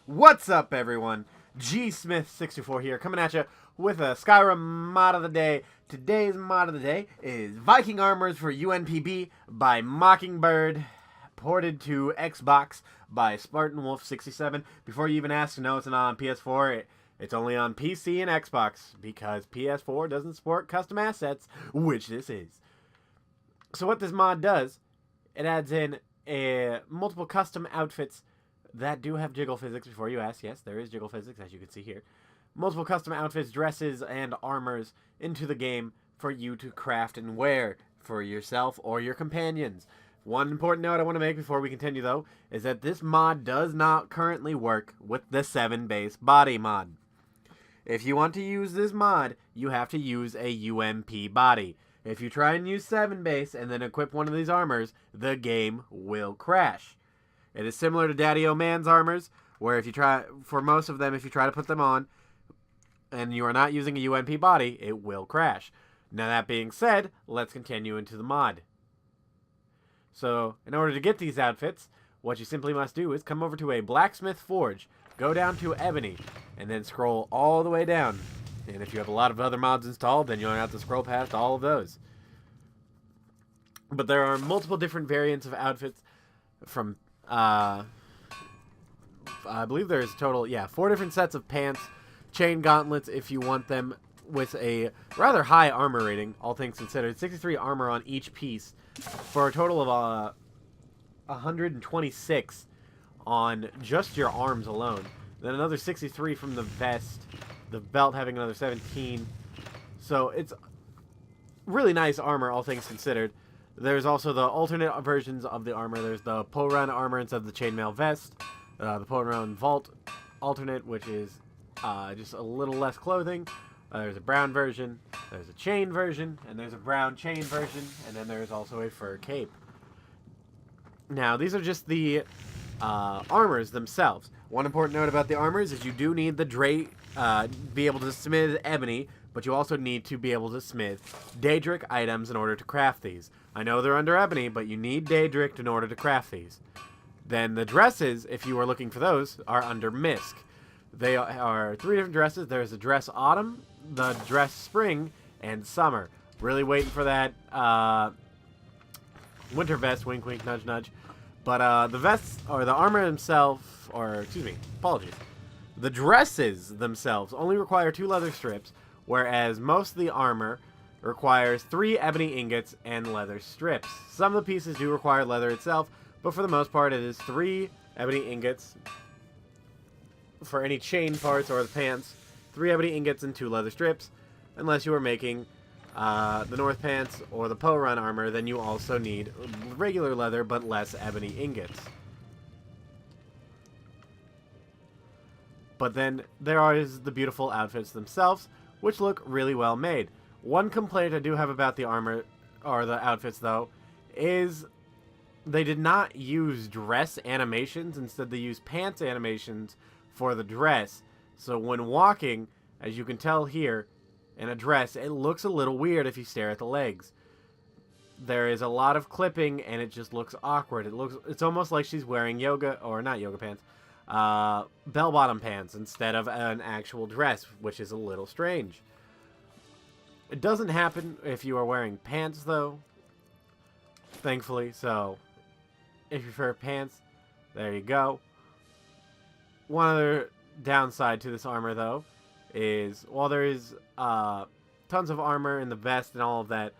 What's up, everyone? G Smith64 here, coming at you with a Skyrim mod of the day. Today's mod of the day is Viking Armors for UNPB by Mockingbird, ported to Xbox by Spartan Wolf 67. Before you even ask, no, it's not on PS4. It's only on PC and Xbox because PS4 doesn't support custom assets, which this is. So what this mod does, it adds in multiple custom outfits that do have jiggle physics. Before you ask, yes, there is jiggle physics, as you can see here. Multiple custom outfits, dresses, and armors into the game for you to craft and wear for yourself or your companions. One important note I want to make before we continue, though, is that this mod does not currently work with the 7-base body mod. If you want to use this mod, you have to use a UMP body. If you try and use 7-base and then equip one of these armors, the game will crash. It is similar to Daddy-O Man's armors, where if you try, for most of them, if you try to put them on and you are not using a UMP body, it will crash. Now that being said, let's continue into the mod. So, in order to get these outfits, what you simply must do is come over to a blacksmith forge, go down to ebony, and then scroll all the way down. And if you have a lot of other mods installed, then you'll have to scroll past all of those. But there are multiple different variants of outfits from I believe there's total, 4 different sets of pants, chain gauntlets if you want them, with a rather high armor rating, all things considered. 63 armor on each piece, for a total of 126 on just your arms alone. Then another 63 from the vest, the belt having another 17. So it's really nice armor, all things considered. There's also the alternate versions of the armor. There's the Pole Run armor instead of the chainmail vest. The Pole Run Vault alternate, which is just a little less clothing. There's a brown version. There's a chain version. And there's a brown chain version. And then there's also a fur cape. Now, these are just the armors themselves. One important note about the armors is you do need the be able to smith ebony, but you also need to be able to smith Daedric items in order to craft these. I know they're under ebony, but you need Daedric in order to craft these. Then the dresses, if you are looking for those, are under Misk. They are 3 different dresses. There's the dress autumn, the dress spring, and summer. Really waiting for that winter vest, wink wink, nudge nudge. But the vests, or the armor themselves, the dresses themselves only require 2 leather strips, whereas most of the armor requires 3 ebony ingots and leather strips. Some of the pieces do require leather itself, but for the most part it is 3 ebony ingots for any chain parts or the pants, 3 ebony ingots and 2 leather strips. Unless you are making the North pants or the Poe Run armor, then you also need regular leather but less ebony ingots. But then there are the beautiful outfits themselves, which look really well made. One complaint I do have about the armor, or the outfits though, is they did not use dress animations. Instead they used pants animations for the dress. So when walking, as you can tell here, in a dress, it looks a little weird if you stare at the legs. There is a lot of clipping and it just looks awkward. It's almost like she's wearing not yoga pants, bell-bottom pants instead of an actual dress, which is a little strange. It doesn't happen if you are wearing pants, though, thankfully, so if you prefer pants, there you go. One other downside to this armor, though, is while there is tons of armor in the vest and all of that,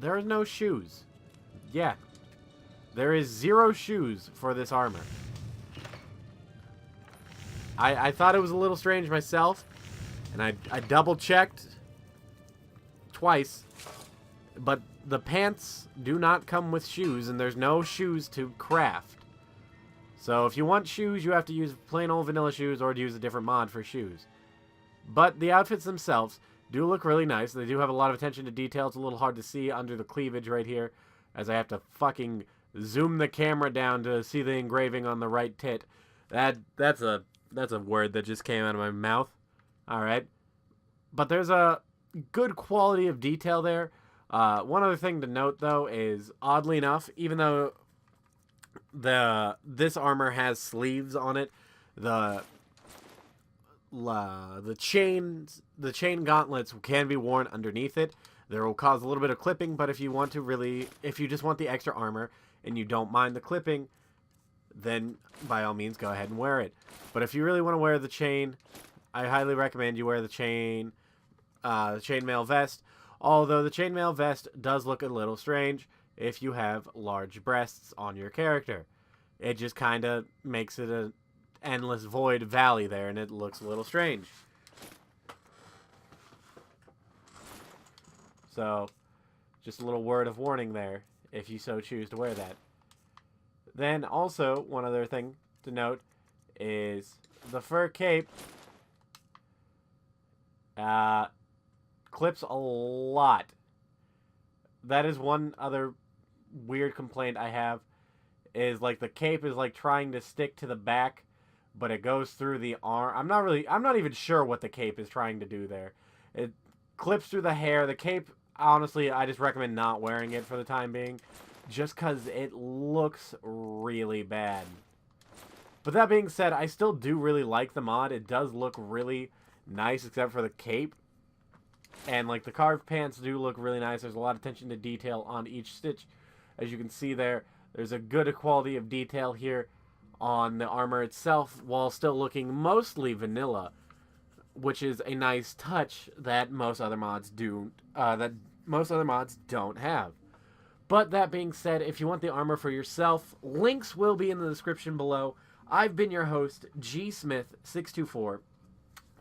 there are no shoes. Yeah, there is 0 shoes for this armor. I thought it was a little strange myself, and I double-checked twice, but the pants do not come with shoes, and there's no shoes to craft. So if you want shoes, you have to use plain old vanilla shoes or to use a different mod for shoes. But the outfits themselves do look really nice. They do have a lot of attention to detail. It's a little hard to see under the cleavage right here, as I have to fucking zoom the camera down to see the engraving on the right tit. That's a word that just came out of my mouth. Alright. But there's a good quality of detail there. One other thing to note, though, is oddly enough, even though this armor has sleeves on it, The chain gauntlets can be worn underneath it. There will cause a little bit of clipping, but if you just want the extra armor and you don't mind the clipping, then by all means go ahead and wear it. But if you really want to wear the chain, I highly recommend you wear the chainmail vest. Although the chainmail vest does look a little strange if you have large breasts on your character. It just kind of makes it a endless void valley there, and it looks a little strange. So, just a little word of warning there, if you so choose to wear that. Then, also, one other thing to note is the fur cape clips a lot. That is one other weird complaint I have, is like the cape is like trying to stick to the back, but it goes through the arm. I'm not even sure what the cape is trying to do there. It clips through the hair. The cape, honestly, I just recommend not wearing it for the time being, just because it looks really bad. But that being said, I still do really like the mod. It does look really nice, except for the cape. And like the carved pants do look really nice. There's a lot of attention to detail on each stitch. As you can see there, there's a good quality of detail here on the armor itself, while still looking mostly vanilla, which is a nice touch that most other mods don't have. But that being said, if you want the armor for yourself, links will be in the description below. I've been your host, GSmith624.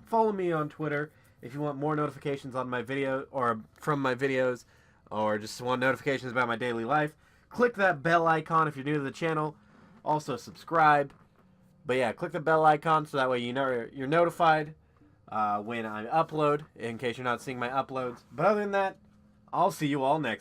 Follow me on Twitter if you want more notifications on my video or from my videos, or just want notifications about my daily life. Click that bell icon if you're new to the channel. Also subscribe. But yeah, click the bell icon so that way you know you're notified when I upload, in case you're not seeing my uploads. But other than that, I'll see you all next time.